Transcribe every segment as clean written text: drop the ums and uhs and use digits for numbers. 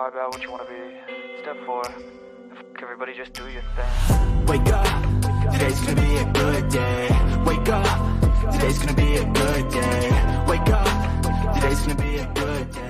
hard about what you want to be. Step 4. Everybody just do your thing. Wake up, today's gonna be a good day. Wake up, today's gonna be a good day. Wake up, today's gonna be a good day.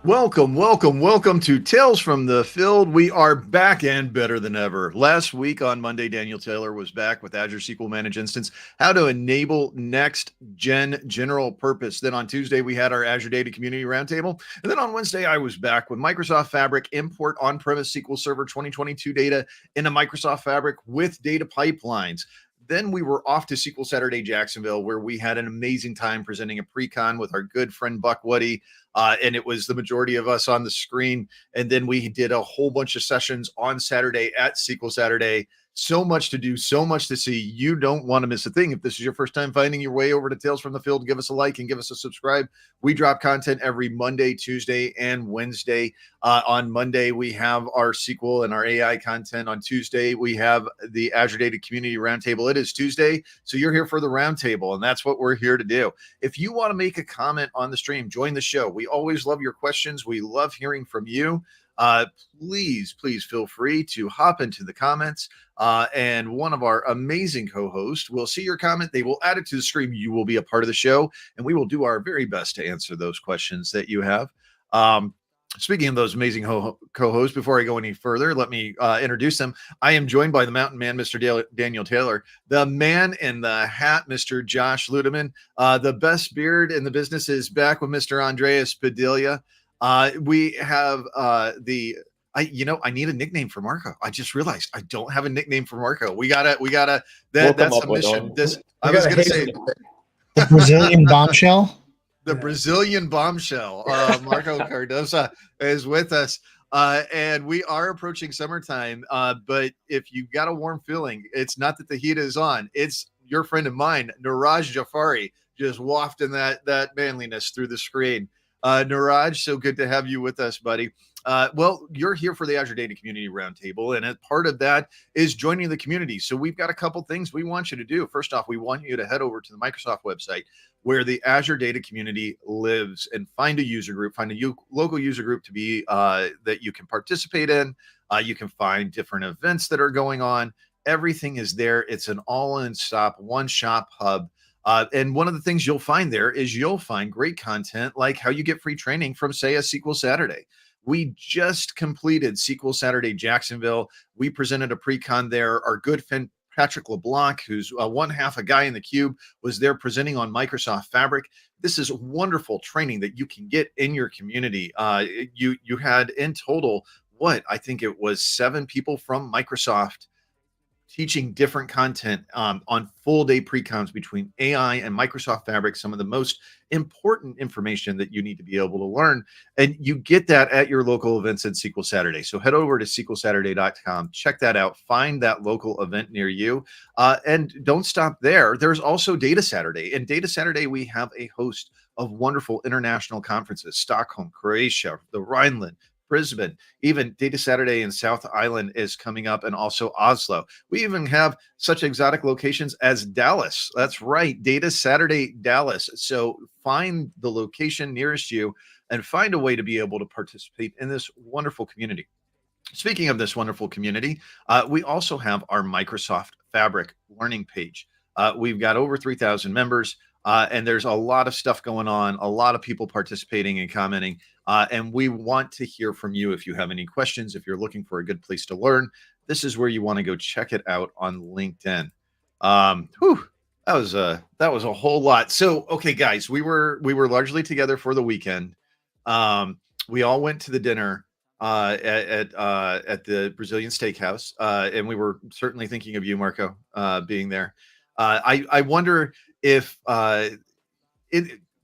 Welcome to Tales from the Field. We are back and better than ever. Last week on Monday, Daniel Taylor was back with Azure SQL Managed Instance, how to enable next-gen general purpose. Then on Tuesday, we had our Azure Data Community Roundtable. And then on Wednesday, I was back with Microsoft Fabric, import on-premise SQL Server 2022 data into Microsoft Fabric with data pipelines. Then we were off to SQL Saturday Jacksonville, where we had an amazing time presenting a pre-con with our good friend Buck Woody. And it was the majority of us on the screen. And then we did a whole bunch of sessions on Saturday at SQL Saturday. So much to do, so much to see. You don't want to miss a thing. If this is your first time finding your way over to Tales from the Field, give us a like and give us a subscribe. We drop content every Monday, Tuesday, and Wednesday. On Monday, we have our SQL and our AI content. On Tuesday, we have the Azure Data Community Roundtable. It is Tuesday, so you're here for the roundtable, and that's what we're here to do. If you want to make a comment on the stream, join the show. We always love your questions. We love hearing from you. Please feel free to hop into the comments, and one of our amazing co-hosts will see your comment. They will add it to the stream. You will be a part of the show, and we will do our very best to answer those questions that you have. Speaking of those amazing co-hosts, before I go any further, let me introduce them. I am joined by the mountain man, Mr. Daniel Taylor, the man in the hat, Mr. Josh Luedeman. The best beard in the business is back with Mr. Andreas Padilla. We have I need a nickname for Marco. I just realized I don't have a nickname for Marco. We gotta that's a mission. I was gonna say the Brazilian bombshell. The Brazilian bombshell. Marco Cardoso is with us. And we are approaching summertime. But if you've got a warm feeling, it's not that the heat is on, it's your friend of mine, Neeraj Jhaveri, just wafting that manliness through the screen. Neeraj, so good to have you with us, buddy. Well, you're here for the Azure Data Community Roundtable, and a part of that is joining the community. So we've got a couple things we want you to do. First off, we want you to head over to the Microsoft website where the Azure Data Community lives and find a user group, find a local user group to be that you can participate in. You can find different events that are going on. Everything is there. It's an all-in-stop, one-shop hub. And one of the things you'll find there is you'll find great content like how you get free training from, say, a SQL Saturday. We just completed SQL Saturday Jacksonville. We presented a pre-con there. Our good friend Patrick LeBlanc, who's one half a guy in the cube, was there presenting on Microsoft Fabric. This is wonderful training that you can get in your community. You had in total, I think it was 7 people from Microsoft teaching different content on full day pre-cons between AI and Microsoft Fabric, some of the most important information that you need to be able to learn. And you get that at your local events at SQL Saturday. So head over to SQLSaturday.com, check that out, find that local event near you. And don't stop there. There's also Data Saturday. And Data Saturday, we have a host of wonderful international conferences: Stockholm, Croatia, the Rhineland, Brisbane, even Data Saturday in South Island is coming up, and also Oslo. We even have such exotic locations as Dallas. That's right, Data Saturday Dallas. So find the location nearest you and find a way to be able to participate in this wonderful community. Speaking of this wonderful community, we also have our Microsoft Fabric learning page. We've got over 3,000 members. And there's a lot of stuff going on, a lot of people participating and commenting. And we want to hear from you if you have any questions, if you're looking for a good place to learn. This is where you want to go check it out on LinkedIn. That was a whole lot. So, okay, guys, we were largely together for the weekend. We all went to the dinner at the Brazilian steakhouse. And we were certainly thinking of you, Marco, being there. I wonder if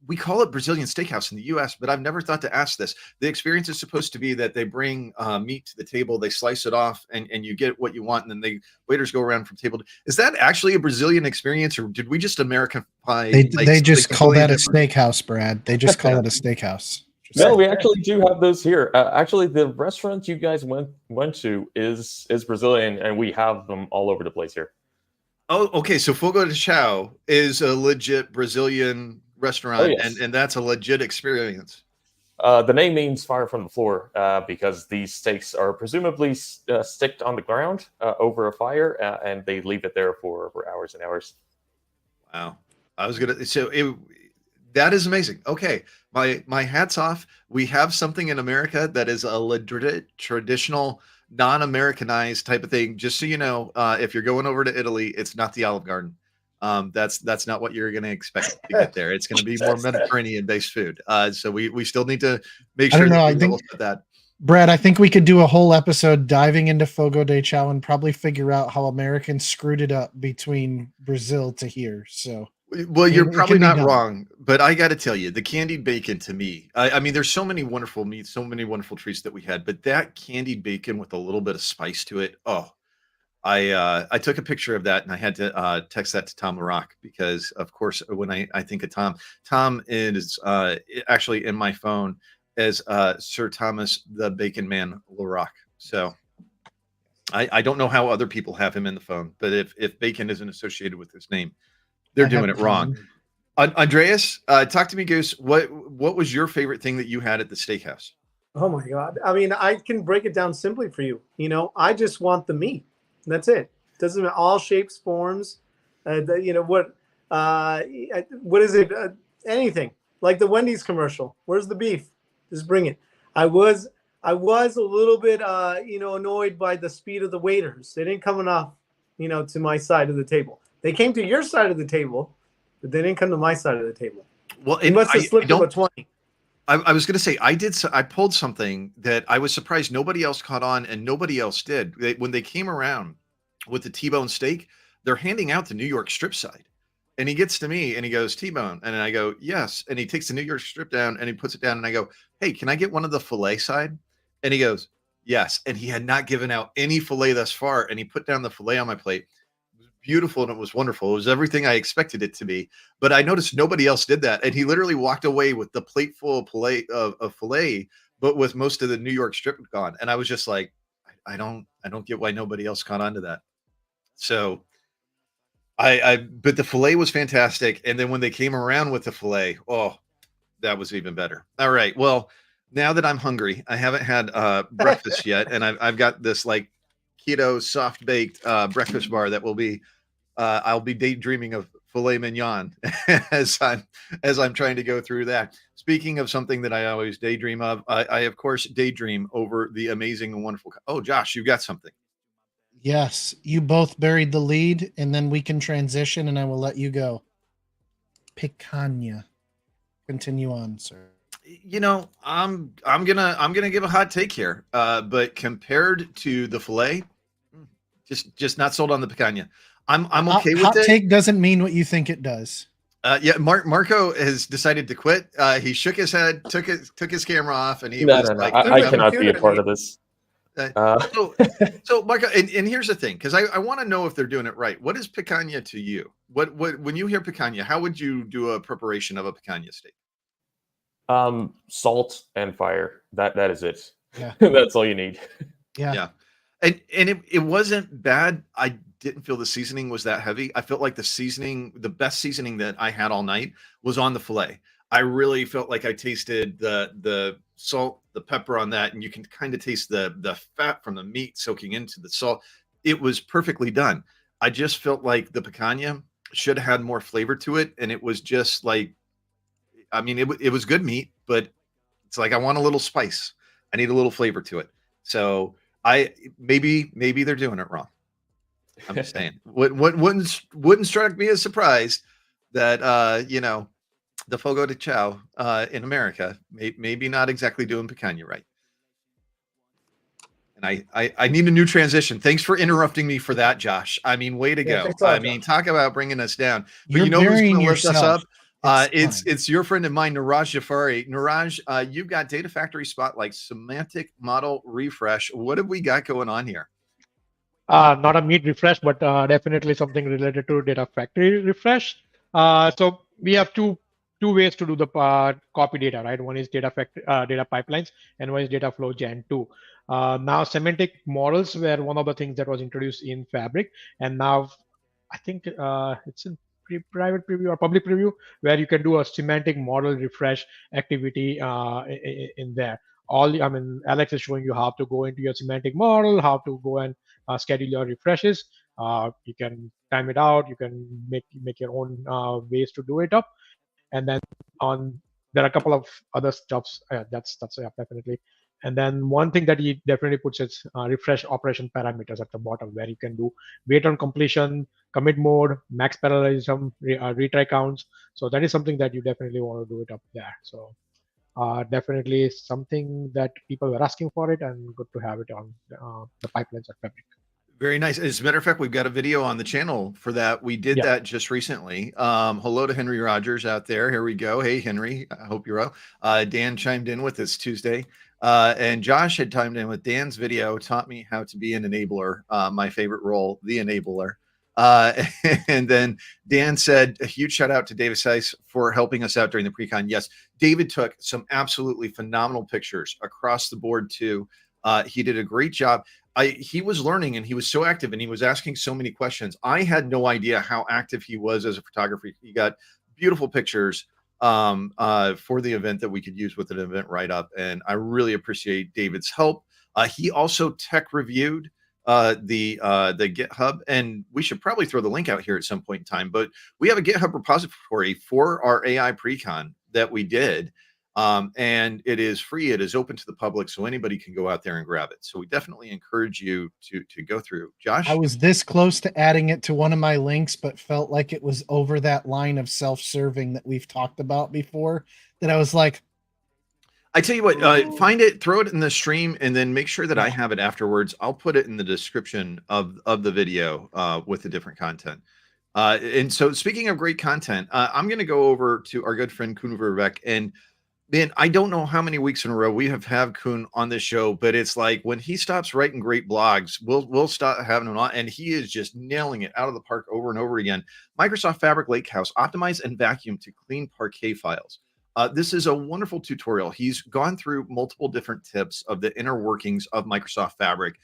we call it Brazilian steakhouse in the US, but I've never thought to ask this. The experience is supposed to be that they bring meat to the table, they slice it off, and you get what you want, and then the waiters go around from table. Is that actually a Brazilican experience, or did we just Americanify? They just call that a steakhouse, Brad. They just call it a steakhouse. No, we actually do have those here. Actually, the restaurant you guys went to is Brazilian, and we have them all over the place here. Oh, okay. So Fogo de Chao is a legit Brazilian restaurant, and that's a legit experience. The name means fire from the floor because these steaks are presumably sticked on the ground over a fire, and they leave it there for hours and hours. Wow. I was gonna that is amazing. Okay. My hat's off. We have something in America that is a traditional, non-Americanized type of thing. Just so you know, if you're going over to Italy, it's not the Olive Garden. That's not what you're going to expect to get there. It's going to be more Mediterranean-based food. So we still need to make I sure don't know. that I we think level set that. Brad, I think we could do a whole episode diving into Fogo de Chao and probably figure out how Americans screwed it up between Brazil to here. So, Well, you're it probably can be not done. wrong, but I got to tell you, the candied bacon to me, I mean, there's so many wonderful meats, so many wonderful treats that we had, but that candied bacon with a little bit of spice to it, oh, I took a picture of that and I had to text that to Tom LaRock because, of course, when I think of Tom is actually in my phone as Sir Thomas the Bacon Man LaRock. So I don't know how other people have him in the phone, but if bacon isn't associated with his name, they're doing it wrong. Andreas, talk to me, Goose. What was your favorite thing that you had at the steakhouse? Oh my God. I mean, I can break it down simply for you. I just want the meat. That's it. Doesn't matter, all shapes, forms. What is it? Anything like the Wendy's commercial. Where's the beef? Just bring it. I was a little bit annoyed by the speed of the waiters. They didn't come enough, to my side of the table. They came to your side of the table, but they didn't come to my side of the table. Well, It must have slipped a 20. I was going to say I pulled something that I was surprised nobody else caught on and nobody else did. When they came around with the T-bone steak, they're handing out the New York strip side. And he gets to me and he goes, T-bone. And I go, yes. And he takes the New York strip down and he puts it down. And I go, hey, can I get one of the filet side? And he goes, yes. And he had not given out any filet thus far. And he put down the filet on my plate. Beautiful and it was wonderful. It was everything I expected it to be, but I noticed nobody else did that, and he literally walked away with the plate full of filet, but with most of the New York strip gone. And I was just like, I don't get why nobody else caught on to that. So but the filet was fantastic, and then when they came around with the filet, oh, that was even better. All right, well, now that I'm hungry, I haven't had breakfast yet, and I've got this like keto soft baked breakfast bar that will be I'll be daydreaming of filet mignon as I'm trying to go through that. Speaking of something that I always daydream of, I of course daydream over the amazing and wonderful. Oh, Josh, you got something. Yes, you both buried the lead, and then we can transition, and I will let you go. Picanha. Continue on, sir. I'm gonna give a hot take here, but compared to the filet, just not sold on the picanha. I'm okay with hot it. Hot take doesn't mean what you think it does. Yeah, Marco has decided to quit. He shook his head, took his camera off, and he No, was no, no. like, I cannot be a part of this. So Marco, and here's the thing, because I want to know if they're doing it right. What is picanha to you? What when you hear picanha, how would you do a preparation of a picanha steak? Salt and fire. That is it. Yeah. That's all you need. Yeah. And it wasn't bad. I didn't feel the seasoning was that heavy. I felt like the best seasoning that I had all night was on the filet. I really felt like I tasted the salt, the pepper on that, and you can kind of taste the fat from the meat soaking into the salt. It was perfectly done. I just felt like the picanha should have had more flavor to it, and it was just like, I mean, it was good meat, but it's like I want a little spice. I need a little flavor to it. So maybe they're doing it wrong. I'm just saying. Wouldn't strike me as surprised that the Fogo de Chao in America maybe not exactly doing picanha right. And I need a new transition. Thanks for interrupting me for that, Josh. I mean, way to go. I mean, talk about bringing us down. But You're you know who's going to lift us yourself. up? It's your friend of mine, Neeraj Jhaveri. Neeraj, you've got Data Factory Spotlight, Semantic Model Refresh. What have we got going on here? Not a meat refresh, but definitely something related to data factory refresh. So we have two ways to do the copy data, right? One is data pipelines, and one is data flow Gen 2. Now semantic models were one of the things that was introduced in Fabric, and now I think it's in private preview or public preview, where you can do a semantic model refresh activity in there. I mean, Alex is showing you how to go into your semantic model, how to go and schedule your refreshes. You can time it out. You can make your own ways to do it up, and then on there are a couple of other stuffs. That's definitely. And then one thing that he definitely puts is refresh operation parameters at the bottom, where you can do wait on completion, commit mode, max parallelism, retry counts. So that is something that you definitely want to do it up there. So definitely something that people were asking for it, and good to have it on the pipelines at Fabric. Very nice. As a matter of fact, we've got a video on the channel for that. We did that just recently. Hello to Henry Rogers out there. Here we go. Hey, Henry. I hope you're well. Dan chimed in with us Tuesday. And Josh had chimed in with Dan's video, taught me how to be an enabler, my favorite role, the enabler. And then Dan said a huge shout out to David Seiss for helping us out during the pre-con. Yes, David took some absolutely phenomenal pictures across the board too. He did a great job. He was learning and he was so active and he was asking so many questions. I had no idea how active he was as a photographer. He got beautiful pictures for the event that we could use with an event write-up. And I really appreciate David's help. He also tech reviewed the GitHub, and we should probably throw the link out here at some point in time, but we have a GitHub repository for our AI pre-con that we did. And it is free. It is open to the public, so anybody can go out there and grab it. So we definitely encourage you to go through. Josh? I was this close to adding it to one of my links, but felt like it was over that line of self-serving that we've talked about before, that I was like, I tell you what, find it, throw it in the stream, and then make sure that I have it afterwards. I'll put it in the description of the video with the different content. And so speaking of great content, I'm going to go over to our good friend Kuhn Verbeck. And man, I don't know how many weeks in a row we have had Kuhn on this show, but it's like when he stops writing great blogs, we'll stop having him on, and he is just nailing it out of the park over and over again. Microsoft Fabric Lakehouse, optimize and vacuum to clean parquet files. This is a wonderful tutorial. He's gone through multiple different tips of the inner workings of Microsoft Fabric,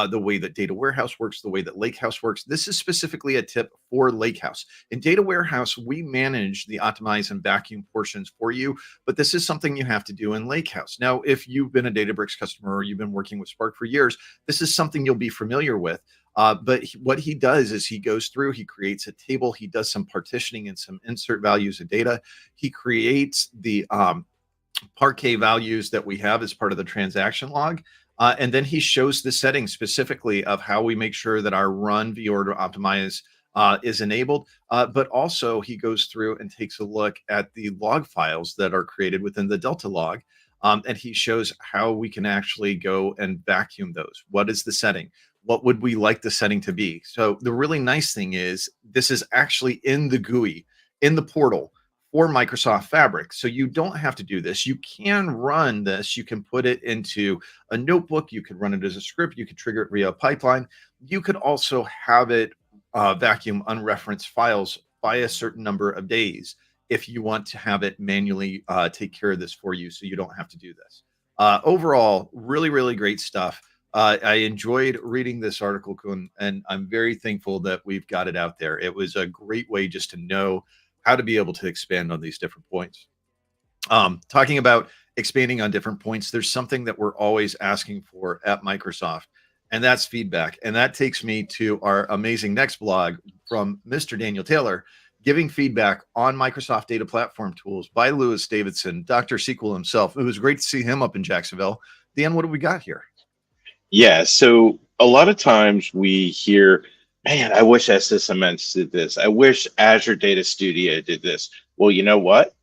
the way that Data Warehouse works, the way that Lakehouse works. This is specifically a tip for Lakehouse. In Data Warehouse, we manage the optimize and vacuum portions for you, but this is something you have to do in Lakehouse. Now, if you've been a Databricks customer or you've been working with Spark for years, this is something you'll be familiar with. But what he does is he goes through, he creates a table, he does some partitioning and some insert values of data. He creates the parquet values that we have as part of the transaction log. And then he shows the settings specifically of how we make sure that our run vOrder optimize is enabled. But also he goes through and takes a look at the log files that are created within the Delta log. And he shows how we can actually go and vacuum those. What is the setting? What would we like the setting to be? So the really nice thing is this is actually in the GUI, in the portal for Microsoft Fabric. So you don't have to do this. You can run this. You can put it into a notebook. You can run it as a script. You can trigger it via a pipeline. You could also have it vacuum unreferenced files by a certain number of days if you want to have it manually take care of this for you so you don't have to do this. Overall, really, really great stuff. I enjoyed reading this article, Kuhn, and I'm very thankful that we've got it out there. It was a great way just to know how to be able to expand on these different points. Talking about expanding on different points, there's something that we're always asking for at Microsoft, and that's feedback. And that takes me to our amazing next blog from Mr. Daniel Taylor, giving feedback on Microsoft Data Platform Tools by Lewis Davidson, Dr. SQL himself. It was great to see him up in Jacksonville. Dan, what do we got here? Yeah, so a lot of times we hear, man, I wish SSMS did this. I wish Azure Data Studio did this. Well, you know what?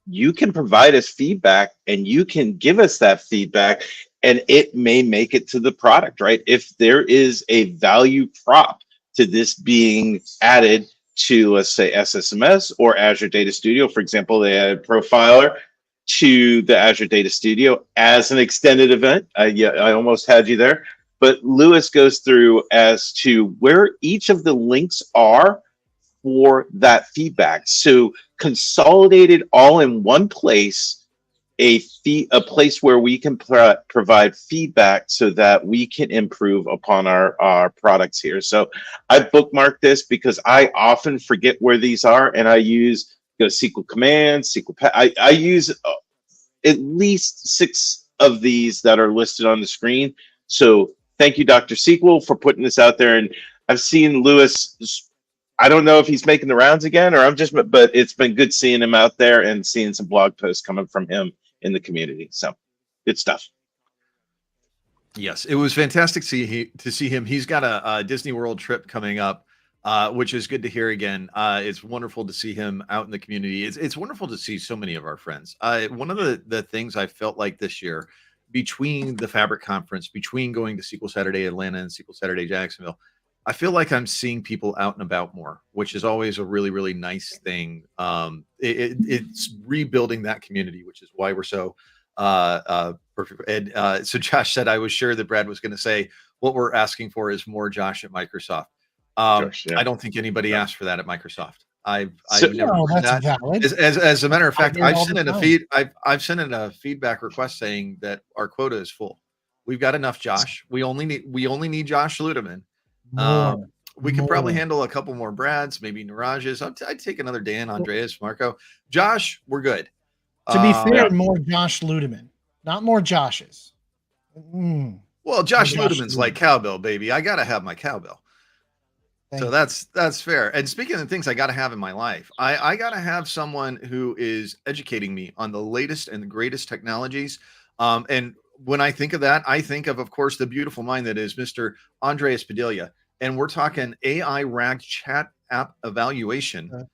You can provide us feedback and you can give us that feedback and it may make it to the product, right? If there is a value prop to this being added to, let's say, SSMS or Azure Data Studio, for example, they added Profiler to the Azure Data Studio as an extended event. Yeah, I almost had you there. But Lewis goes through as to where each of the links are for that feedback. So consolidated all in one place a place where we can provide feedback so that we can improve upon our products here. So I bookmarked this because I often forget where these are, and I use SQL commands, I use at least 6 of these that are listed on the screen. So thank you, Dr. SQL, for putting this out there. And I've seen Lewis. I don't know if he's making the rounds again, or but it's been good seeing him out there and seeing some blog posts coming from him in the community. So good stuff. Yes, it was fantastic to see him. He's got a Disney World trip coming up, which is good to hear again. It's wonderful to see him out in the community. It's wonderful to see so many of our friends. One of the things I felt like this year, between the Fabric Conference, between going to SQL Saturday Atlanta and SQL Saturday Jacksonville, I feel like I'm seeing people out and about more, which is always a really, really nice thing. It's rebuilding that community, which is why we're so perfect. And so Josh said, I was sure that Brad was going to say what we're asking for is more Josh at Microsoft. Josh, yeah. I don't think anybody asked for that at Microsoft. I've So- never No, heard that's that. valid. As a matter of fact, hear it I've all sent the in a time. I've sent in a feedback request saying that our quota is full. We've got enough Josh. We only need Josh Luedeman. More. We could probably More. handle a couple more Brads, maybe Neeraj's. I'd take another Dan, Andreas, Marco. Josh, we're good. To be fair, Yeah. more Josh Luedeman, not more Joshes. Well, Josh Josh Luedeman's like Luedeman. cowbell, baby. I gotta have my cowbell. Thank So you. that's fair. And speaking of things I got to have in my life, I got to have someone who is educating me on the latest and the greatest technologies. And when I think of that, I think of course, the beautiful mind that is Mr. Andreas Padilla. And we're talking AI RAG chat app evaluation.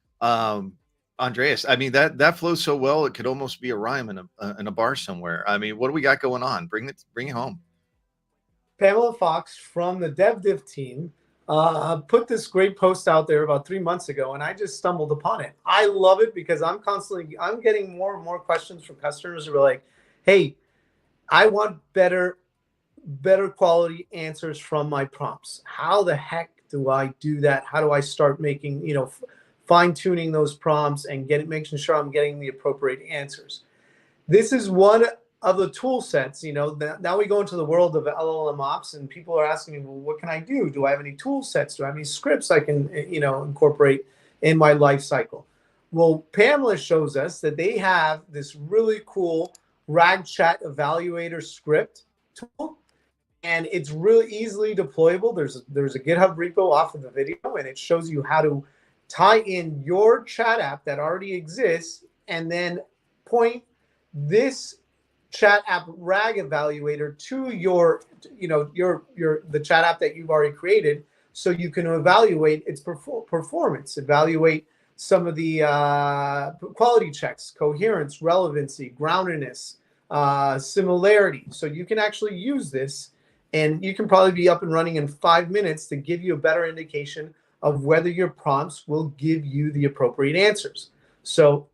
Andreas, I mean, that flows so well, it could almost be a rhyme in a bar somewhere. I mean, what do we got going on? Bring it home. Pamela Fox from the DevDiv team put this great post out there about 3 months ago, and I just stumbled upon it. I love it because I'm getting more and more questions from customers who are like, hey, I want better quality answers from my prompts. How the heck do I do that? How do I start making, fine tuning those prompts and making sure I'm getting the appropriate answers? This is one of the tool sets. Now we go into the world of LLM ops, and people are asking me, well, what can I do? Do I have any tool sets? Do I have any scripts I can, incorporate in my life cycle? Well, Pamela shows us that they have this really cool RAG chat evaluator script tool, and it's really easily deployable. There's a GitHub repo off of the video, and it shows you how to tie in your chat app that already exists, and then point this chat app RAG evaluator to the chat app that you've already created, so you can evaluate its performance, evaluate some of the quality checks, coherence, relevancy, groundedness, similarity. So you can actually use this, and you can probably be up and running in 5 minutes to give you a better indication of whether your prompts will give you the appropriate answers. So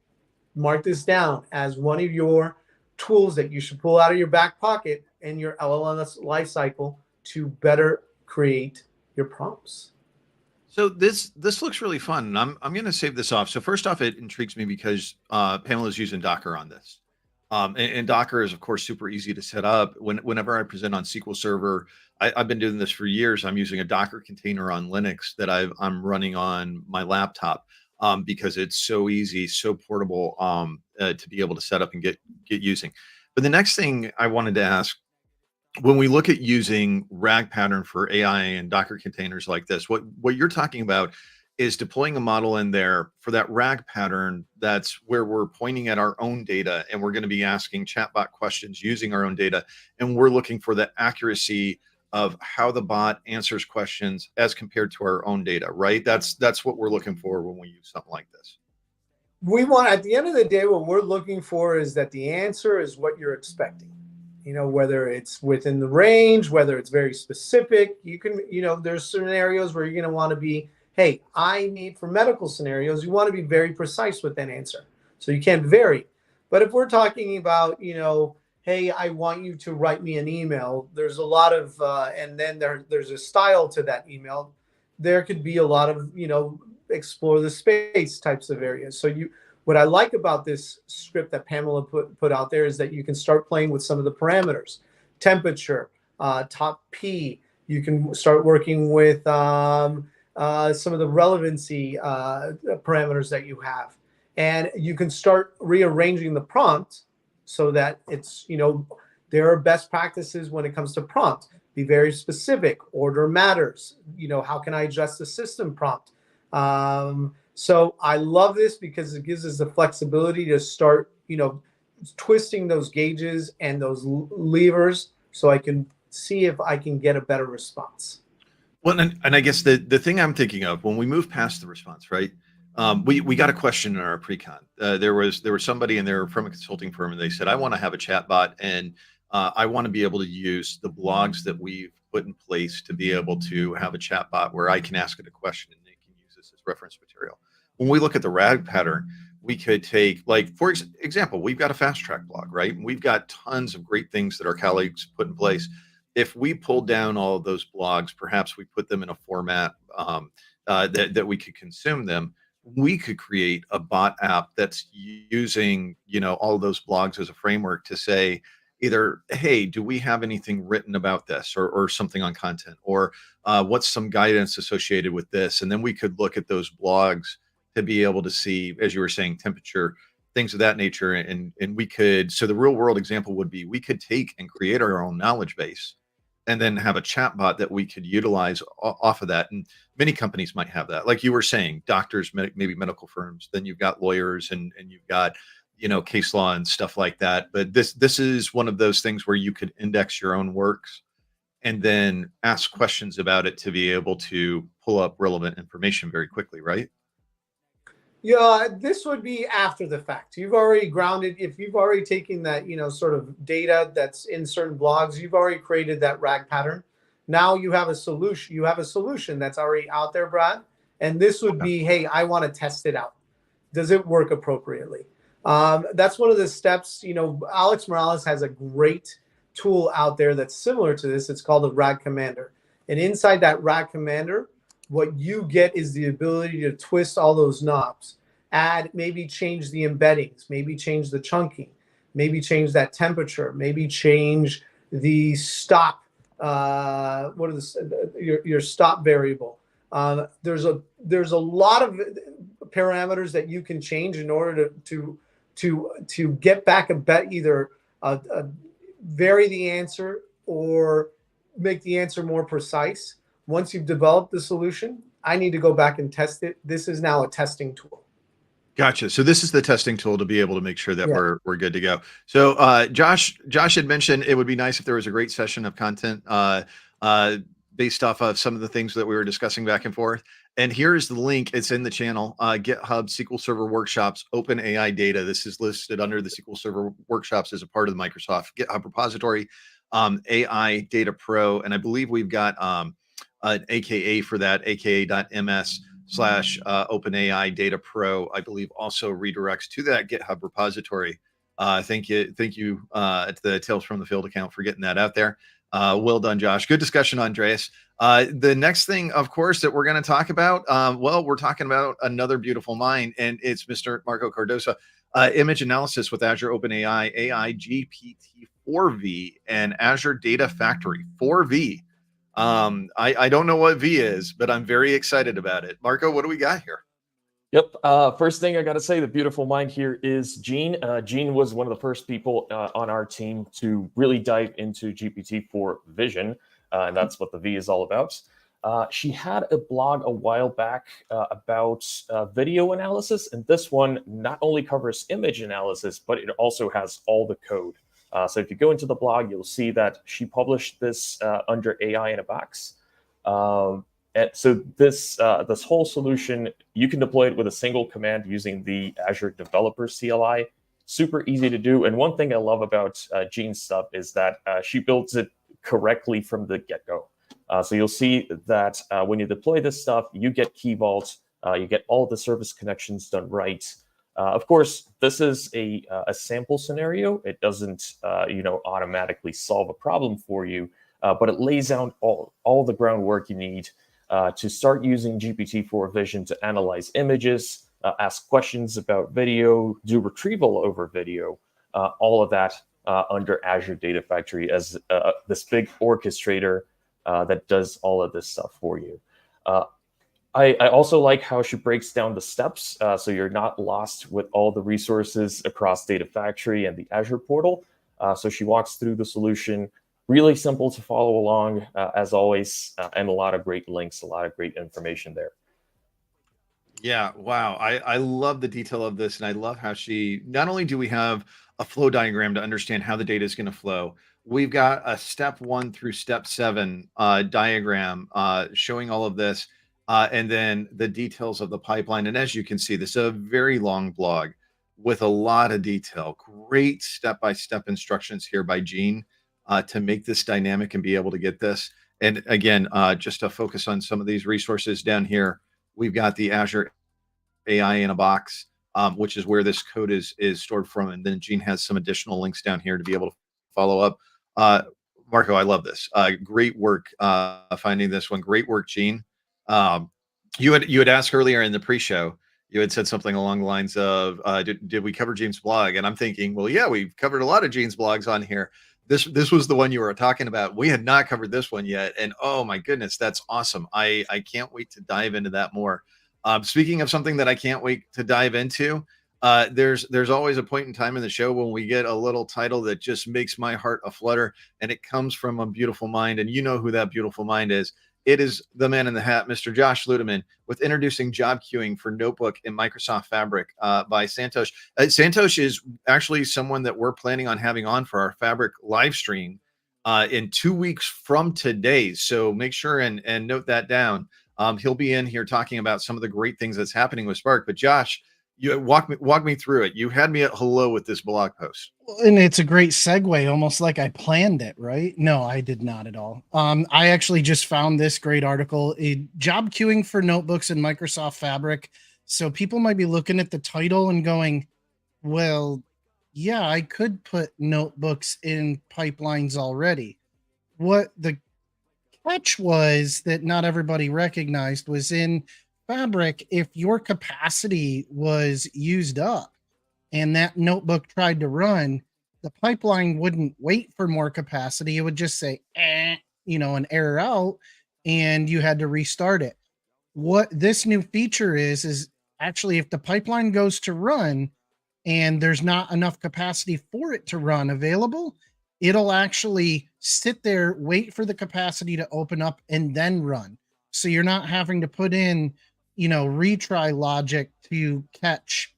mark this down as one of your tools that you should pull out of your back pocket in your LLM lifecycle to better create your prompts. So this looks really fun. And I'm going to save this off. So first off, it intrigues me because Pamela's using Docker on this. And Docker is, of course, super easy to set up. Whenever I present on SQL Server, I've been doing this for years. I'm using a Docker container on Linux that I'm running on my laptop because it's so easy, so portable to be able to set up and get using. But the next thing I wanted to ask, when we look at using RAG pattern for AI and Docker containers like this, what you're talking about is deploying a model in there for that RAG pattern. That's where we're pointing at our own data, and we're going to be asking chatbot questions using our own data, and we're looking for the accuracy of how the bot answers questions as compared to our own data, right? That's what we're looking for when we use something like this. We want, at the end of the day, what we're looking for is that the answer is what you're expecting. Whether it's within the range, whether it's very specific, there's scenarios where you're going to want to be, hey, I need, for medical scenarios, you want to be very precise with that answer. So you can't vary. But if we're talking about, hey, I want you to write me an email, there's a lot of, and then there's a style to that email. There could be a lot of, explore the space types of areas. So What I like about this script that Pamela put out there is that you can start playing with some of the parameters, temperature, top P. You can start working with some of the relevancy parameters that you have. And you can start rearranging the prompt so that it's, there are best practices when it comes to prompt. Be very specific. Order matters. How can I adjust the system prompt? So I love this because it gives us the flexibility to start, twisting those gauges and those levers so I can see if I can get a better response. Well, and I guess the thing I'm thinking of when we move past the response, right? We got a question in our pre-con. There was somebody in there from a consulting firm, and they said, I want to have a chat bot, and I want to be able to use the blogs that we've put in place to be able to have a chat bot where I can ask it a question and it can use this as reference material. When we look at the RAG pattern, we could take, like, for example, we've got a fast track blog, right? And we've got tons of great things that our colleagues put in place. If we pulled down all of those blogs, perhaps we put them in a format that we could consume them. We could create a bot app that's using, all of those blogs as a framework to say either, hey, do we have anything written about this or something on content, or what's some guidance associated with this? And then we could look at those blogs to be able to see, as you were saying, temperature, things of that nature. And we could, so the real world example would be, we could take and create our own knowledge base and then have a chat bot that we could utilize off of that. And many companies might have that. Like you were saying, doctors, maybe medical firms, then you've got lawyers and you've got, case law and stuff like that. But this is one of those things where you could index your own works and then ask questions about it to be able to pull up relevant information very quickly, right? Yeah, this would be after the fact. You've already grounded, if you've already taken that, sort of data that's in certain blogs, you've already created that RAG pattern. Now you have a solution. You have a solution that's already out there, Brad. And this would be, hey, I want to test it out. Does it work appropriately? That's one of the steps. Alex Morales has a great tool out there that's similar to this. It's called the RAG Commander. And inside that RAG Commander, what you get is the ability to twist all those knobs, maybe change the embeddings, maybe change the chunking, maybe change that temperature, maybe change the stop. Your stop variable? There's a lot of parameters that you can change in order to get back either vary the answer or make the answer more precise. Once you've developed the solution, I need to go back and test it. This is now a testing tool. Gotcha. So this is the testing tool to be able to make sure that we're good to go. So Josh had mentioned it would be nice if there was a great session of content based off of some of the things that we were discussing back and forth. And here's the link. It's in the channel, GitHub SQL Server Workshops, Open AI Data. This is listed under the SQL Server Workshops as a part of the Microsoft GitHub repository, AI Data Pro. And I believe we've got an AKA for that, aka.ms/OpenAI Data Pro, I believe also redirects to that GitHub repository. Thank you to the Tales from the Field account for getting that out there. Well done, Josh. Good discussion, Andreas. The next thing, of course, that we're going to talk about, we're talking about another beautiful mind, and it's Mr. Marco Cardoso, image analysis with Azure OpenAI, AI GPT-4V, and Azure Data Factory 4V. I don't know what V is, but I'm very excited about it. Marco, what do we got here? Yep. First thing I got to say, the beautiful mind here is Jean. Jean was one of the first people on our team to really dive into GPT-4 Vision, and that's what the V is all about. She had a blog a while back about video analysis, and this one not only covers image analysis, but it also has all the code. So if you go into the blog, you'll see that she published this under AI in a box. And so this whole solution, you can deploy it with a single command using the Azure Developer CLI. Super easy to do. And one thing I love about Jean's stuff is that she builds it correctly from the get-go. So you'll see that when you deploy this stuff, you get Key Vault, you get all the service connections done right. Of course, this is a sample scenario. It doesn't, automatically solve a problem for you, but it lays out all the groundwork you need to start using GPT-4 Vision to analyze images, ask questions about video, do retrieval over video, all of that under Azure Data Factory as this big orchestrator that does all of this stuff for you. I also like how she breaks down the steps so you're not lost with all the resources across Data Factory and the Azure portal. So she walks through the solution, really simple to follow along as always, and a lot of great links, a lot of great information there. Yeah, wow. I love the detail of this, and I love how she not only do we have a flow diagram to understand how the data is going to flow, we've got a step 1 through step 7 diagram showing all of this, and then the details of the pipeline. And as you can see, this is a very long blog with a lot of detail. Great step-by-step instructions here by Jean to make this dynamic and be able to get this. And again, just to focus on some of these resources down here, we've got the Azure AI in a box, which is where this code is stored from. And then Jean has some additional links down here to be able to follow up. Marco, I love this. Great work finding this one. Great work, Jean. You had asked earlier in the pre-show, you had said something along the lines of, did we cover Jean's blog? And I'm thinking, well, yeah, we've covered a lot of Jean's blogs on here. This was the one you were talking about. We had not covered this one yet. And oh my goodness, that's awesome. I can't wait to dive into that more. Speaking of something that I can't wait to dive into, there's always a point in time in the show when we get a little title that just makes my heart aflutter, and it comes from a beautiful mind. And you know who that beautiful mind is. It is the man in the hat, Mr. Josh Luedeman, with introducing job queuing for Notebook in Microsoft Fabric by Santosh. Santosh is actually someone that we're planning on having on for our Fabric live stream in 2 weeks from today. So make sure and note that down. He'll be in here talking about some of the great things that's happening with Spark. But Josh, you walk me through it. You had me at hello with this blog post. And it's a great segue, almost like I planned it, right? No, I did not at all. I actually just found this great article, a job queuing for notebooks in Microsoft Fabric. So people might be looking at the title and going, well, yeah, I could put notebooks in pipelines already. What the catch was that not everybody recognized was in Fabric, if your capacity was used up and that notebook tried to run, the pipeline wouldn't wait for more capacity. It would just say, an error out, and you had to restart it. What this new feature is actually if the pipeline goes to run and there's not enough capacity for it to run available, it'll actually sit there, wait for the capacity to open up, and then run. So you're not having to put in retry logic to catch,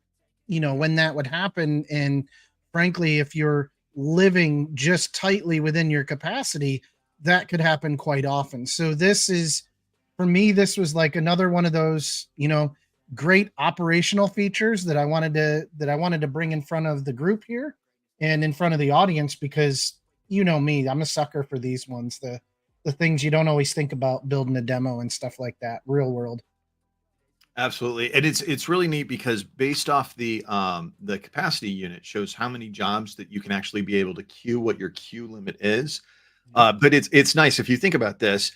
when that would happen. And frankly, if you're living just tightly within your capacity, that could happen quite often. So this is, for me, this was like another one of those, great operational features that I wanted to bring in front of the group here and in front of the audience, because me, I'm a sucker for these ones, the things you don't always think about building a demo and stuff like that, real world. Absolutely. And it's really neat because based off the capacity unit shows how many jobs that you can actually be able to queue, what your queue limit is. But it's nice if you think about this.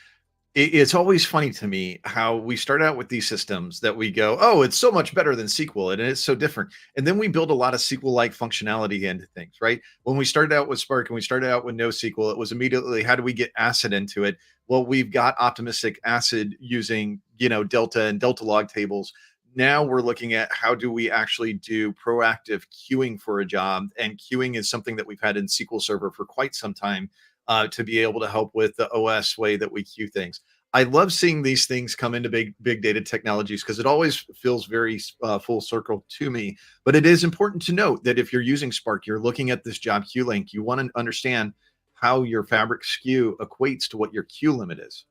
It's always funny to me how we start out with these systems that we go, oh, it's so much better than SQL, and it's so different. And then we build a lot of SQL-like functionality into things, right? When we started out with Spark and we started out with NoSQL, it was immediately, how do we get ACID into it? Well, we've got optimistic ACID using, Delta and Delta log tables. Now we're looking at how do we actually do proactive queuing for a job, and queuing is something that we've had in SQL Server for quite some time. To be able to help with the OS way that we queue things. I love seeing these things come into big data technologies because it always feels very full circle to me. But it is important to note that if you're using Spark, you're looking at this job queue link, you want to understand how your Fabric SKU equates to what your queue limit is.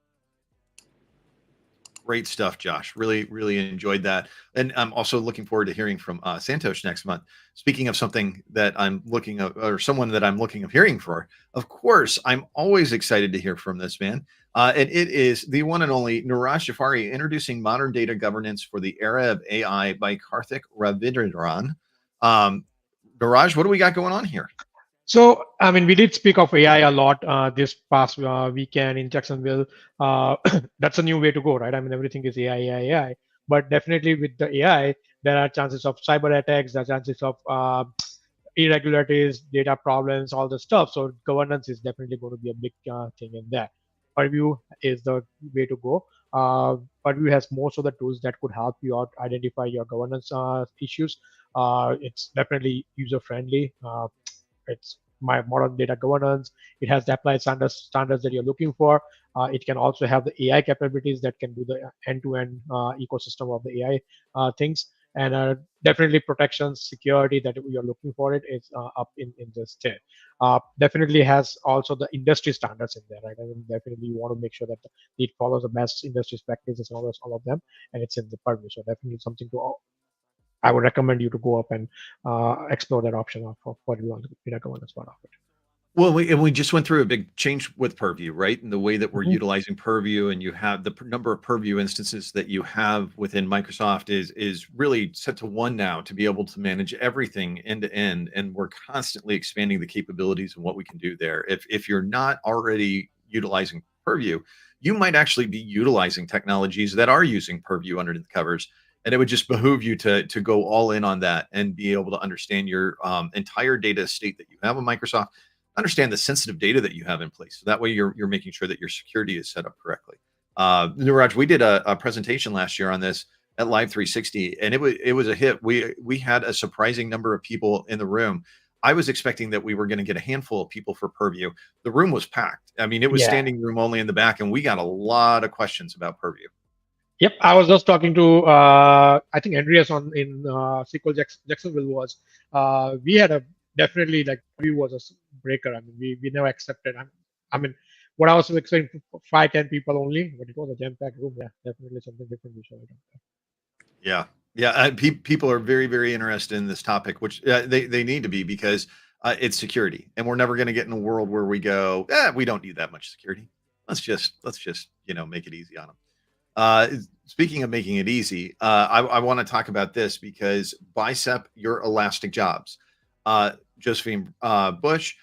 Great stuff, Josh. Really, really enjoyed that. And I'm also looking forward to hearing from Santosh next month. Speaking of something that I'm looking at, or someone that I'm looking of hearing for, of course, I'm always excited to hear from this man. And it is the one and only Neeraj Jhaveri, introducing modern data governance for the era of AI by Karthik Ravidharan. Neeraj, what do we got going on here? So, we did speak of AI a lot this past weekend in Jacksonville. That's a new way to go, right? Everything is AI. But definitely with the AI, there are chances of cyber attacks, there are chances of irregularities, data problems, all the stuff. So governance is definitely going to be a big thing in there. Purview is the way to go. Purview has most of the tools that could help you out identify your governance issues. It's definitely user friendly. It's my modern data governance. It has the applied standards that you're looking for. It can also have the AI capabilities that can do the end-to-end ecosystem of the AI things. And definitely protection, security that you're looking for it is up in this tier. Definitely has also the industry standards in there, right? I mean, definitely you want to make sure that it follows the best industry practices and all of them, and it's in the purview. So definitely something to I would recommend you to go up and explore that option for you on the data governance part of it. Well, we just went through a big change with Purview, right? And the way that we're Mhm. utilizing Purview, and you have the number of Purview instances that you have within Microsoft is really set to one now to be able to manage everything end to end. And we're constantly expanding the capabilities and what we can do there. If you're not already utilizing Purview, you might actually be utilizing technologies that are using Purview under the covers. And it would just behoove you to go all in on that and be able to understand your entire data estate that you have on Microsoft, understand the sensitive data that you have in place. So that way you're making sure that your security is set up correctly. Neeraj, we did a presentation last year on this at Live 360, and it was a hit. We had a surprising number of people in the room. I was expecting that we were going to get a handful of people for Purview. The room was packed. I mean, it was standing room only in the back, and we got a lot of questions about Purview. Yep, I was just talking to I think Andreas in SQL Jacksonville was. We had a definitely like Purview was a breaker. I mean, we never accepted. I mean, what I was expecting 5-10 people only, but it was a jam-packed room. Yeah, definitely something different. Yeah, yeah. People are very, very interested in this topic, which they need to be, because it's security, and we're never going to get in a world where we go, we don't need that much security. Let's just make it easy on them. Speaking of making it easy, I want to talk about this because Bicep your elastic jobs. Josephine Bush,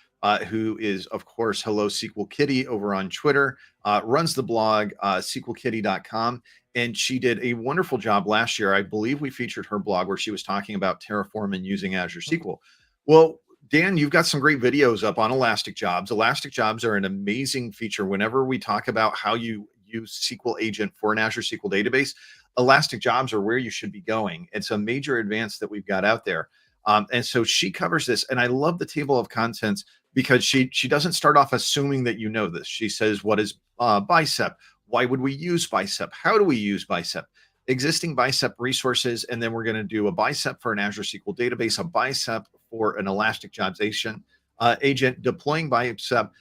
who is, of course, Hello SQL Kitty over on Twitter, runs the blog SQLkitty.com. And she did a wonderful job last year. I believe we featured her blog where she was talking about Terraform and using Azure SQL. Well, Dan, you've got some great videos up on Elastic Jobs. Elastic Jobs are an amazing feature. Whenever we talk about how you use SQL Agent for an Azure SQL database, Elastic Jobs are where you should be going. It's a major advance that we've got out there. And so she covers this. And I love the table of contents because she doesn't start off assuming that you know this. She says, what is Bicep? Why would we use Bicep? How do we use Bicep? Existing Bicep resources, and then we're going to do a Bicep for an Azure SQL database, a Bicep for an Elastic Jobs agent, deploying Bicep,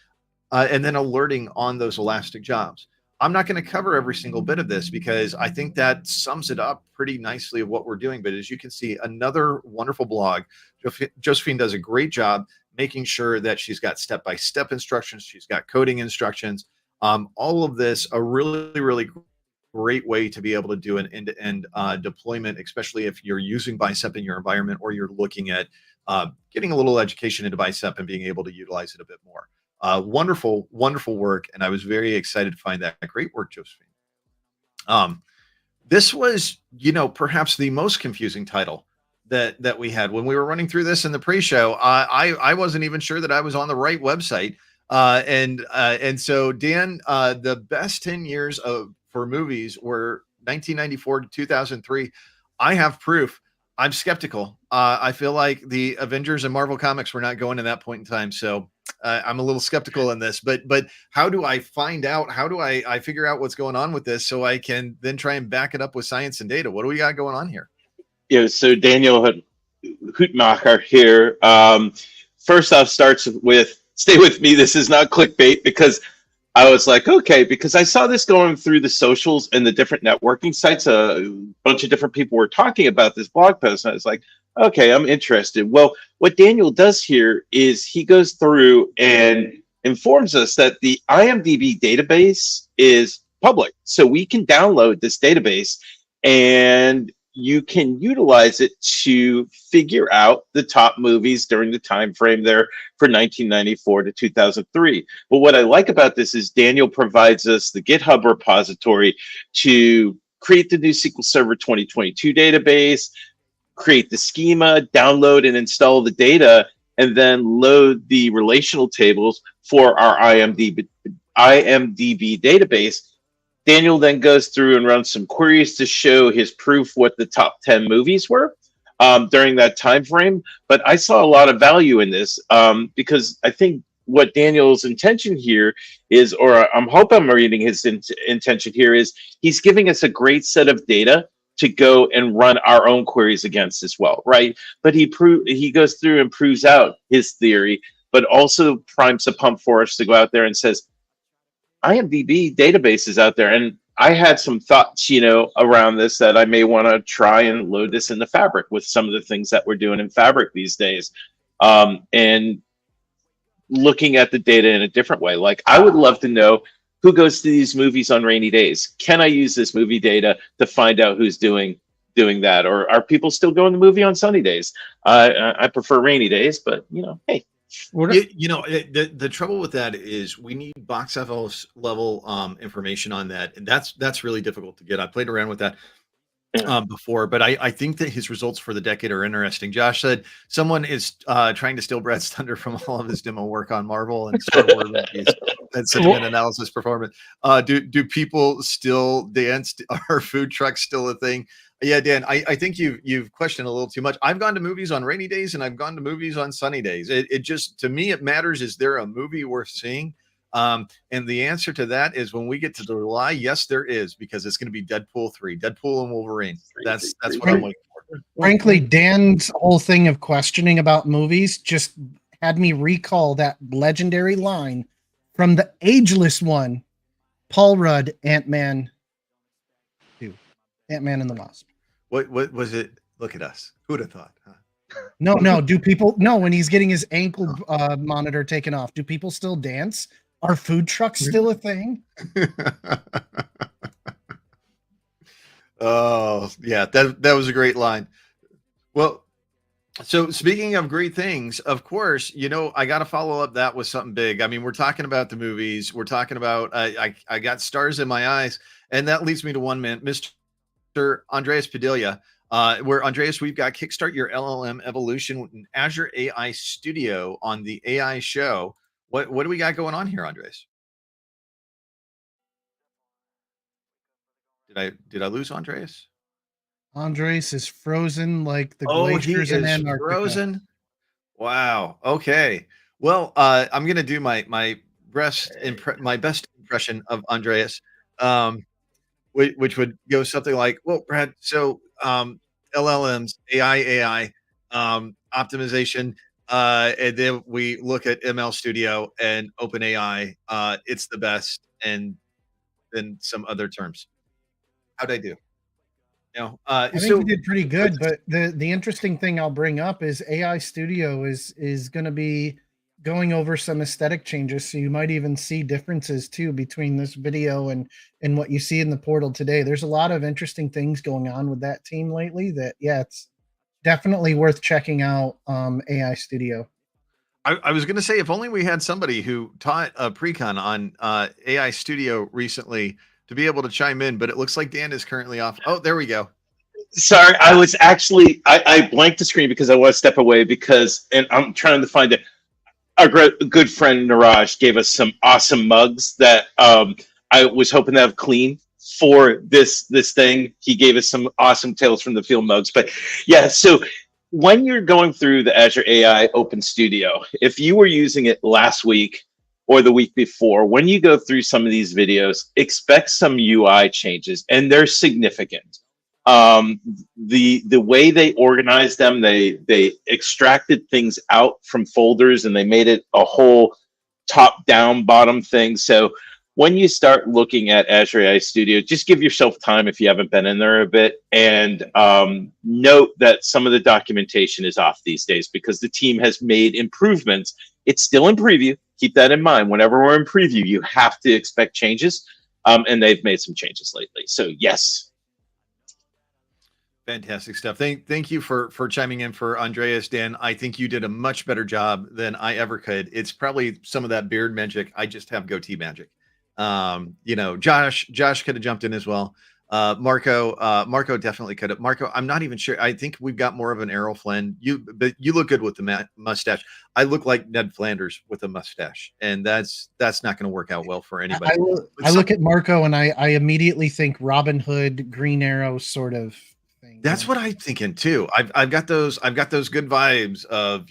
and then alerting on those Elastic Jobs. I'm not going to cover every single bit of this because I think that sums it up pretty nicely of what we're doing. But as you can see, another wonderful blog. Josephine does a great job making sure that she's got step-by-step instructions. She's got coding instructions. All of this, a really, really great way to be able to do an end-to-end deployment, especially if you're using Bicep in your environment or you're looking at getting a little education into Bicep and being able to utilize it a bit more. Wonderful, wonderful work. And I was very excited to find that. Great work, Josephine. This was, perhaps the most confusing title that we had when we were running through this in the pre-show. I wasn't even sure that I was on the right website. And so Dan, the best 10 years for movies were 1994 to 2003. I have proof. I'm skeptical. I feel like the Avengers and Marvel Comics were not going to that point in time. So I'm a little skeptical in this, but how do I find out? How do I figure out what's going on with this so I can then try and back it up with science and data? What do we got going on here? Yeah, so Daniel Houtmacher here. First off, starts with, stay with me, this is not clickbait, because I was like, okay, because I saw this going through the socials and the different networking sites. A bunch of different people were talking about this blog post, and I was like, okay, I'm interested. Well, what Daniel does here is he goes through and informs us that the IMDb database is public. So we can download this database and you can utilize it to figure out the top movies during the time frame there for 1994 to 2003. But what I like about this is Daniel provides us the GitHub repository to create the new SQL Server 2022 database, create the schema, download and install the data, and then load the relational tables for our IMDb database. Daniel then goes through and runs some queries to show his proof what the top 10 movies were during that time frame. But I saw a lot of value in this because I think what Daniel's intention here is, or I'm hoping I'm reading his intention here, is he's giving us a great set of data to go and run our own queries against as well, right? But he goes through and proves out his theory, but also primes the pump for us to go out there and says, IMDb database is out there. And I had some thoughts, around this, that I may want to try and load this into Fabric with some of the things that we're doing in Fabric these days. And looking at the data in a different way. Like, I would love to know who goes to these movies on rainy days. Can I use this movie data to find out who's doing that? Or are people still going to the movie on sunny days? I prefer rainy days, but hey. The trouble with that is we need box office level information on that, and that's really difficult to get. I played around with that before, but I think that his results for the decade are interesting. Josh said someone is trying to steal Brad's thunder from all of his demo work on Marvel and Star Wars movies and sentiment analysis performance. Do people still dance? Are food trucks still a thing? Yeah, Dan, I think you've questioned a little too much. I've gone to movies on rainy days and I've gone to movies on sunny days. It just, to me, it matters. Is there a movie worth seeing? And the answer to that is when we get to July, yes, there is, because it's going to be Deadpool 3, Deadpool and Wolverine. That's what I'm waiting for. Frankly, Dan's whole thing of questioning about movies just had me recall that legendary line from the ageless one, Paul Rudd, Ant-Man 2, Ant-Man and the Wasp. What was it? Look at us. Who would have thought? Huh? No. Do people when he's getting his ankle monitor taken off? Do people still dance? Are food trucks still a thing? Oh yeah, that was a great line. Well, so speaking of great things, of course, I got to follow up that with something big. I mean, we're talking about the movies. We're talking about I got stars in my eyes, and that leads me to one man, Mr. Andreas Padilla, where Andreas, we've got Kickstart Your LLM Evolution in Azure AI Studio on the AI show. What do we got going on here, Andreas? Did I lose Andreas? Andres is frozen like the glaciers in Antarctica. Frozen. Wow. Okay. Well, I'm gonna do my best impression of Andreas, which would go something like, "Well, Brad, so LLMs, AI, optimization, and then we look at ML Studio and OpenAI. It's the best, and then some other terms. How'd I do? I think you did pretty good, but the interesting thing I'll bring up is AI Studio is going to be going over some aesthetic changes, so you might even see differences too between this video and what you see in the portal today. There's a lot of interesting things going on with that team lately that, yeah, it's definitely worth checking out. AI Studio. I was going to say, if only we had somebody who taught a pre-con on AI Studio recently to be able to chime in, but it looks like Dan is currently off. Oh, there we go. Sorry, I was actually, I blanked the screen because I want to step away and I'm trying to find it. Our good friend Neeraj gave us some awesome mugs that I was hoping to have clean for this thing. He gave us some awesome Tales from the Field mugs. But yeah, so when you're going through the Azure AI Open Studio, if you were using it last week or the week before, when you go through some of these videos, expect some UI changes, and they're significant. The way they organized them, they extracted things out from folders and they made it a whole top down bottom thing. So when you start looking at Azure AI Studio, just give yourself time if you haven't been in there a bit, and note that some of the documentation is off these days because the team has made improvements. It's still in preview. Keep that in mind. Whenever we're in preview, you have to expect changes, and they've made some changes lately. So yes. Fantastic stuff. Thank you for chiming in for Andreas, Dan. I think you did a much better job than I ever could. It's probably some of that beard magic. I just have goatee magic. Josh could have jumped in as well. Marco definitely could have. Marco, I'm not even sure. I think we've got more of an Errol Flynn. But you look good with the mustache. I look like Ned Flanders with a mustache, and that's not going to work out well for anybody. I look at Marco and I immediately think Robin Hood, Green Arrow sort of thing. That's what I'm thinking too. I've got those good vibes of,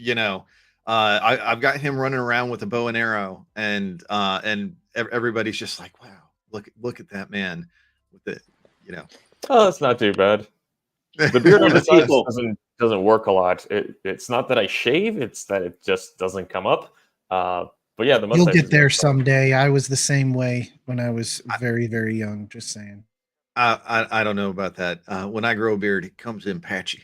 I've got him running around with a bow and arrow, and everybody's just like, wow, look at that man with the, Oh, that's not too bad. The beard on the sides doesn't work a lot. It's not that I shave; it's that it just doesn't come up. But yeah, the mustache. You'll get there someday. I was the same way when I was very, very young. Just saying. I don't know about that. When I grow a beard, it comes in patchy.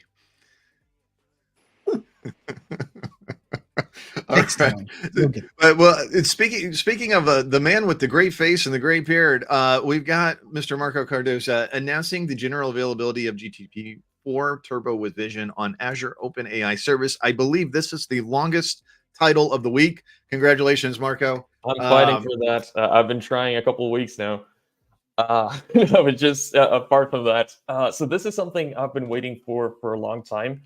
All right. Well, speaking of the man with the great face and the great beard, we've got Mr. Marco Cardoso announcing the general availability of GPT-4 Turbo with Vision on Azure Open AI Service. I believe this is the longest title of the week. Congratulations, Marco. I'm fighting for that. I've been trying a couple of weeks now. But just apart from that, so this is something I've been waiting for a long time.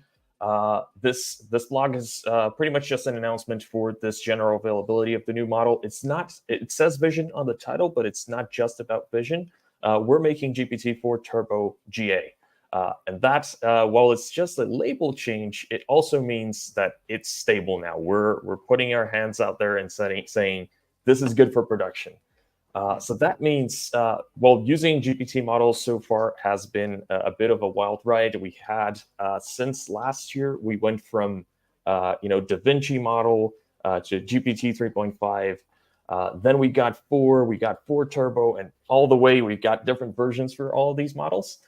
This blog is pretty much just an announcement for this general availability of the new model. It says Vision on the title, but it's not just about Vision. We're making GPT-4 Turbo GA. And that, while it's just a label change, it also means that it's stable now. We're putting our hands out there and saying this is good for production. So that means, using GPT models so far has been a bit of a wild ride. We had, since last year, we went from, Da Vinci model to GPT 3.5. Then we got 4 Turbo, and all the way we've got different versions for all of these models.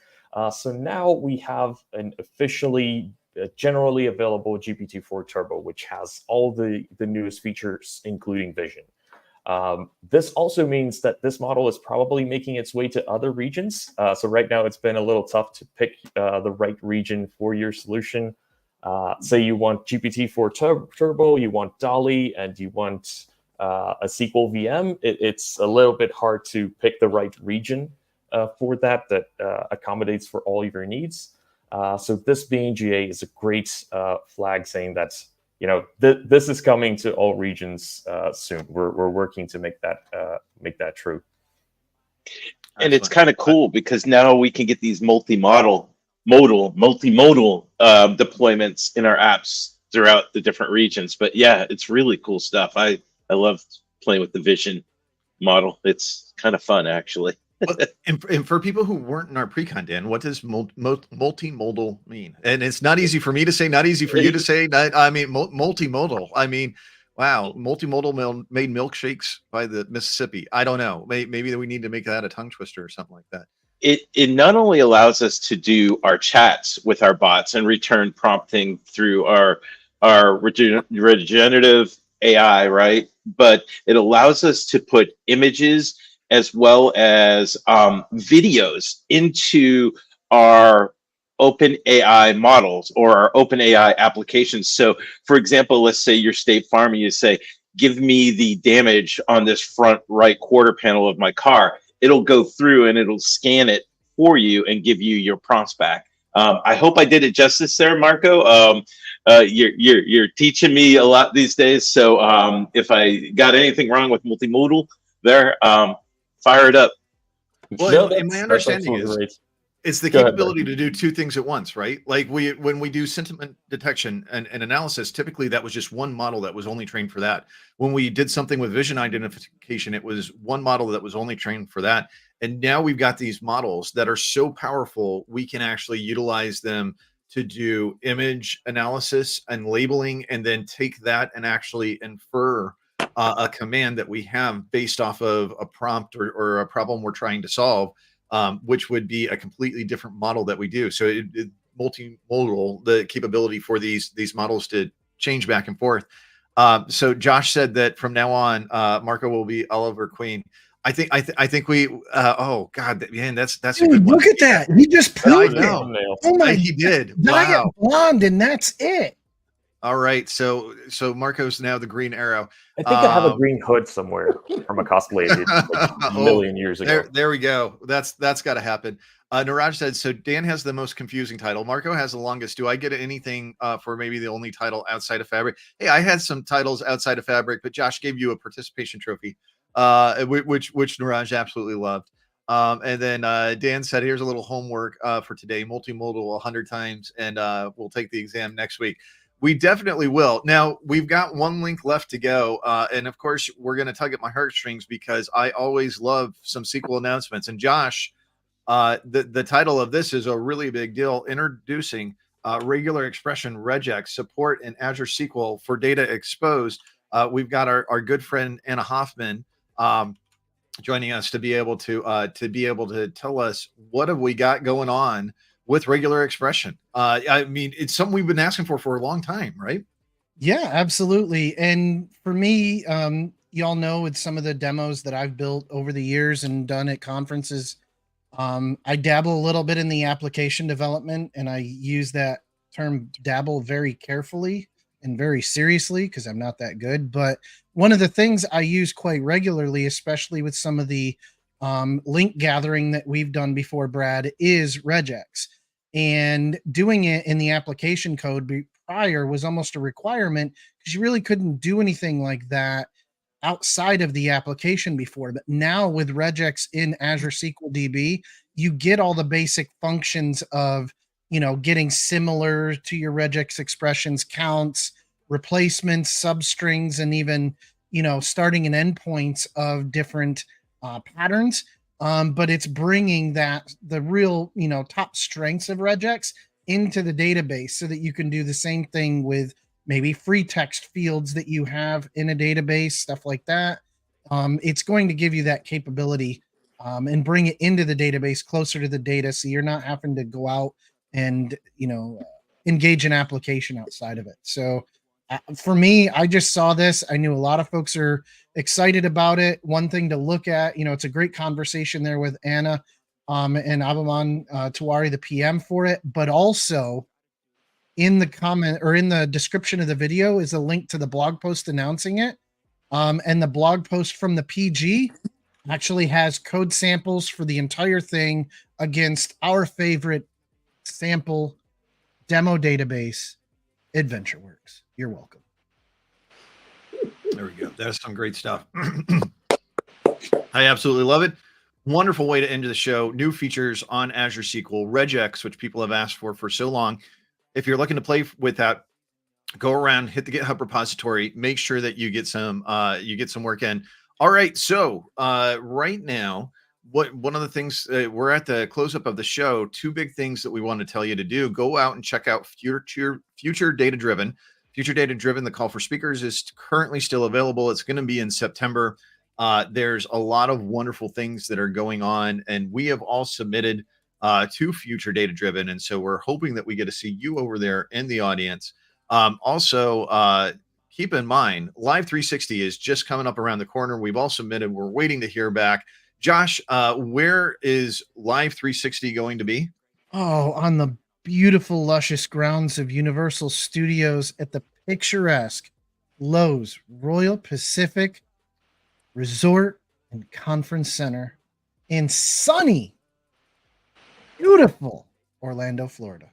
So now we have an officially generally available GPT-4 Turbo, which has all the newest features, including Vision. This also means that this model is probably making its way to other regions. So right now it's been a little tough to pick the right region for your solution. Say you want GPT-4 Turbo, you want DALL-E, and you want a SQL VM. It's a little bit hard to pick the right region for that accommodates for all of your needs. So this being GA is a great flag saying that this is coming to all regions soon. We're working to make that true. And it's kind of cool because now we can get these multimodal deployments in our apps throughout the different regions. But yeah, it's really cool stuff. I love playing with the Vision model. It's kind of fun, actually. And for people who weren't in our pre-con, Dan, what does multimodal mean? And it's not easy for me to say, not easy for you to say. Multimodal. I mean, wow, multimodal made milkshakes by the Mississippi. I don't know. Maybe we need to make that a tongue twister or something like that. It not only allows us to do our chats with our bots and return prompting through our regenerative AI, right? But it allows us to put images as well as videos into our open AI models or our open AI applications. So for example, let's say you're State Farm and you say, give me the damage on this front right quarter panel of my car. It'll go through and it'll scan it for you and give you your prompts back. I hope I did it justice there, Marco. You're teaching me a lot these days. So if I got anything wrong with multimodal there, fire it up. Well, and my understanding is it's the capability to do two things at once, right? Like when we do sentiment detection and analysis, typically that was just one model that was only trained for that. When we did something with vision identification, it was one model that was only trained for that. And now we've got these models that are so powerful, we can actually utilize them to do image analysis and labeling, and then take that and actually infer a command that we have based off of a prompt or a problem we're trying to solve, which would be a completely different model that we do. So multimodal, the capability for these models to change back and forth. So Josh said that from now on, Marco will be Oliver Queen. I think we. Oh God, man, that's a good one. Look at that. He just proved it. Oh my, he did. Wow. Blonde, and that's it. All right, so Marco's now the Green Arrow. I think I have a green hood somewhere from a cosplay like a million years ago. There we go. That's got to happen. Neeraj said, so Dan has the most confusing title. Marco has the longest. Do I get anything for maybe the only title outside of Fabric? Hey, I had some titles outside of Fabric, but Josh gave you a participation trophy, which Neeraj absolutely loved. And then Dan said, here's a little homework for today, multimodal 100 times, and we'll take the exam next week. We definitely will. Now, we've got one link left to go. And of course, we're going to tug at my heartstrings because I always love some SQL announcements. And Josh, the title of this is a really big deal, introducing regular expression regex support in Azure SQL for data exposed. We've got our good friend Anna Hoffman joining us to be able to tell us what have we got going on with regular expression. I mean, it's something we've been asking for a long time, right? Yeah, absolutely. And for me, y'all know with some of the demos that I've built over the years and done at conferences, I dabble a little bit in the application development, and I use that term dabble very carefully and very seriously because I'm not that good. But one of the things I use quite regularly, especially with some of the link gathering that we've done before, Brad, is regex. And doing it in the application code prior was almost a requirement because you really couldn't do anything like that outside of the application before. But now with regex in Azure SQL DB, you get all the basic functions of, getting similar to your regex expressions, counts, replacements, substrings, and even, starting and endpoints of different patterns. But it's bringing the real, top strengths of regex into the database so that you can do the same thing with maybe free text fields that you have in a database, stuff like that. It's going to give you that capability and bring it into the database closer to the data, so you're not having to go out and engage in application outside of it. So for me, I just saw this. I knew a lot of folks are excited about it. One thing to look at, it's a great conversation there with Anna and Abaman Tawari, the PM for it, but also in the comment or in the description of the video is a link to the blog post announcing it. And the blog post from the PG actually has code samples for the entire thing against our favorite sample demo database, AdventureWorks. You're welcome. There we go. That's some great stuff. I absolutely love it. Wonderful way to end the show. New features on Azure SQL, regex, which people have asked for so long. If you're looking to play with that, go around, hit the GitHub repository, make sure that you get some work in. All right. So right now, one of the things we're at the close up of the show, two big things that we want to tell you to do. Go out and check out Future Data Driven. Future Data Driven, the call for speakers is currently still available. It's going to be in September. There's a lot of wonderful things that are going on, and we have all submitted to Future Data Driven. And so we're hoping that we get to see you over there in the audience. Also, keep in mind, Live 360 is just coming up around the corner. We've all submitted. We're waiting to hear back. Josh, where is Live 360 going to be? Oh, on the beautiful, luscious grounds of Universal Studios at the picturesque Lowe's Royal Pacific Resort and Conference Center in sunny, beautiful Orlando, Florida.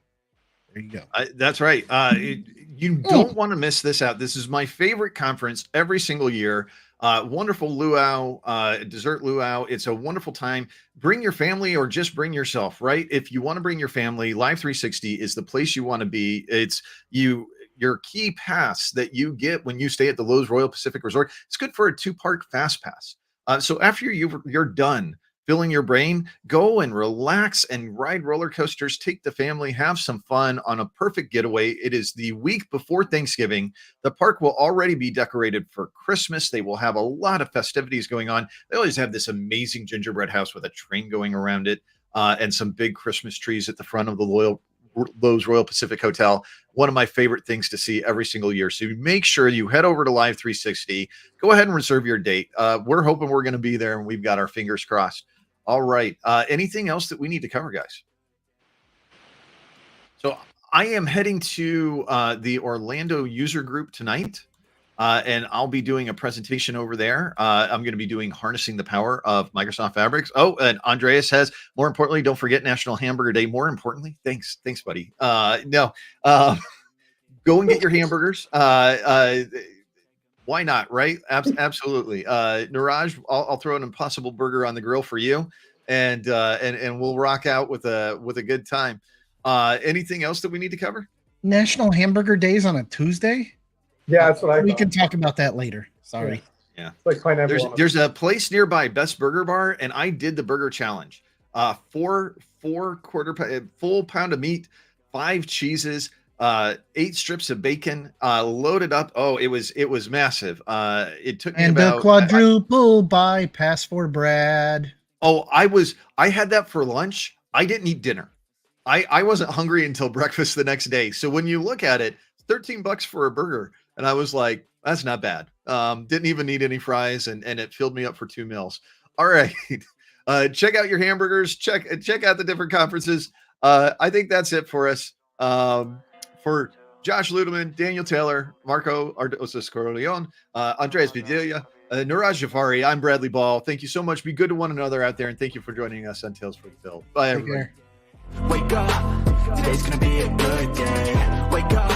There you go. That's right. You don't want to miss this out. This is my favorite conference every single year. Wonderful luau, dessert luau. It's a wonderful time. Bring your family or just bring yourself, right? If you want to bring your family, Live 360 is the place you want to be. It's your key pass that you get when you stay at the Lowe's Royal Pacific Resort. It's good for a 2-park fast pass. So after you're done filling your brain, go and relax and ride roller coasters, take the family, have some fun on a perfect getaway. It is the week before Thanksgiving. The park will already be decorated for Christmas. They will have a lot of festivities going on. They always have this amazing gingerbread house with a train going around it and some big Christmas trees at the front of the Lowe's Royal Pacific Hotel. One of my favorite things to see every single year. So make sure you head over to Live 360. Go ahead and reserve your date. We're hoping we're going to be there, and we've got our fingers crossed. All right. Anything else that we need to cover, guys? So I am heading to the Orlando user group tonight. and I'll be doing a presentation over there. I'm going to be doing harnessing the power of Microsoft Fabrics. Oh, and Andreas has, more importantly, don't forget National Hamburger Day. More importantly, thanks, buddy. No, go and get your hamburgers. Why not, right? Absolutely. Neeraj, I'll throw an Impossible Burger on the grill for you, and we'll rock out with a good time. Anything else that we need to cover? National Hamburger Days on a Tuesday. Yeah, that's what I We thought. can talk about that later. Sorry. Yeah. It's like pineapple. on it. There's a place nearby, Best Burger Bar, and I did the burger challenge. Full pound of meat, 5 cheeses, 8 strips of bacon, loaded up. Oh, it was massive. It took me And about the quadruple bypass for Brad. I had that for lunch. I didn't eat dinner. I wasn't hungry until breakfast the next day. So when you look at it, $13 for a burger. And I was like, that's not bad. Didn't even need any fries, and it filled me up for 2 meals. All right. Check out your hamburgers. Check out the different conferences. I think that's it for us. For Josh Luedeman, Daniel Taylor, Marco Cardoso, Andreas Padilla, Neeraj Jhaveri, I'm Bradley Ball. Thank you so much. Be good to one another out there, and thank you for joining us on Tales for the Build. Bye, everybody. Wake up, today's gonna be a good day. Wake up.